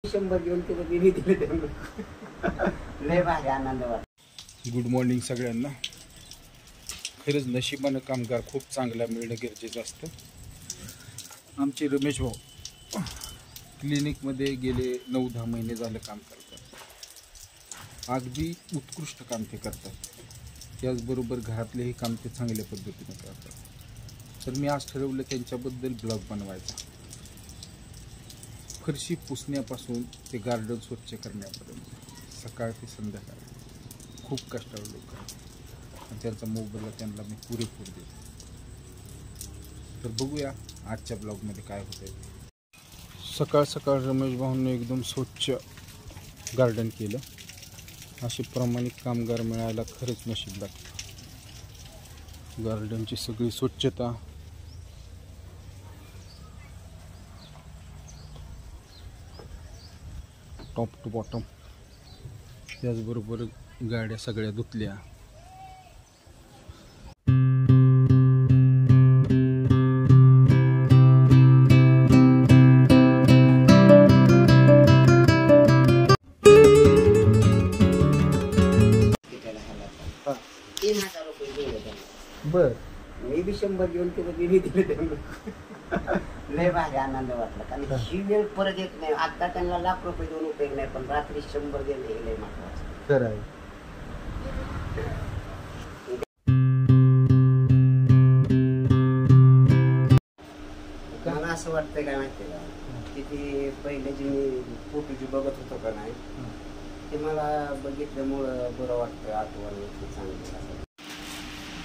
100 घेऊन तिथं बिबी दिले त्यांना लय भारी आनंद वाटतो। गुड मॉर्निंग सगळ्यांना। खरंच नशिबानं कामगार खूप चांगला मिळणं गरजेचं असतं। आमचे रमेश भाऊ क्लिनिकमध्ये गेले 9-10 महिने झालं काम करतात। अगदी उत्कृष्ट काम ते करतात। त्याचबरोबर घरातलेही काम ते चांगल्या पद्धतीने करतात। तर मी आज ठरवलं त्यांच्याबद्दल ब्लॉग बनवायचा। फरशी पुसण्यापासून ते गार्डन स्वच्छ करण्यापर्यंत सकाळ ते संध्याकाळ खूप कष्टाळू लोक आहेत आणि त्यांचा मोबदला त्यांना मी पुरेपूर देतो। तर बघूया आजच्या ब्लॉगमध्ये काय होतंय। सकाळ सकाळ रमेश भाऊंनी एकदम स्वच्छ गार्डन केलं। असे प्रामाणिक कामगार मिळायला खरंच नशीब लागतं। गार्डनची सगळी स्वच्छता, टॉप टू बॉटम, त्याचबरोबर गाड्या सगळ्या धुतल्या। बर मी बी 100 घेऊन तिथं बिबी दिले त्यांना लय भारी आनंद वाटला। कारण ही वेळ परत येत नाही। आता त्यांना लाख रुपये देऊन उपयोग नाही, पण रात्री 100 देणं हे लय महत्वाचं। खरं आहे। मला असं वाटतंय काय माहितीये का, की ती पहिले जी मी फोटो जी बघत होतो का नाही, ते मला बघितल्यामुळं बरं वाटतं। आठवण येते चांगली।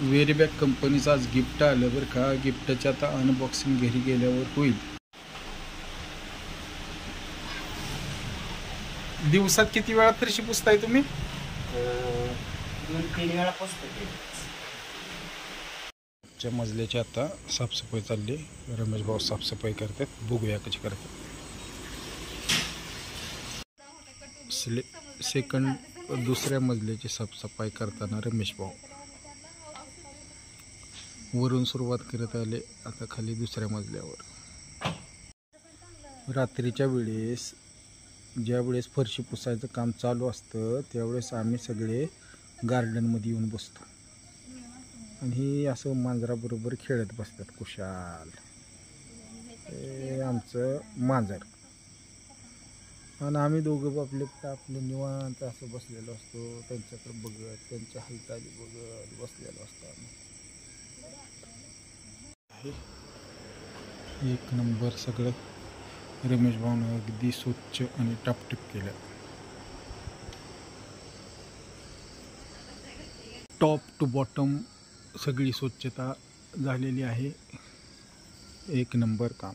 वेरीबॅग कंपनीचं आज गिफ्ट आलं बरं का। गिफ्टचं आता अनबॉक्सिंग घरी गेल्यावर होईल। दिवसात किती वेळा फरशी पुसताय तुम्ही? 2-3 वेळा पुसतो ते। च्या मजल्याची आता साफसफाई चालली। रमेश भाऊ साफसफाई करतात, बघूया कशी करतात। दुसऱ्या मजल्याची साफसफाई करताना रमेश भाऊ वरून सुरुवात करत आले, आता खाली दुसऱ्या मजल्यावर। रात्रीच्या वेळेस ज्यावेळेस फरशी पुसायचं काम चालू असतं त्यावेळेस आम्ही सगळे गार्डनमध्ये येऊन बसतो आणि ही असं मांजराबरोबर खेळत बसतात कुशाल। हे आमचं मांजर आणि आम्ही दोघं आपलं निवांत असं बसलेलो असतो, त्यांच्याकडे बघत, त्यांच्या हालचाली बघत बसलेलो असतो आम्ही। एक नंबर सगळं रमेश भाऊनं अगदी स्वच्छ आणि टापटीप केलं। टॉप टू बॉटम सगळी स्वच्छता झालेली आहे। एक नंबर काम।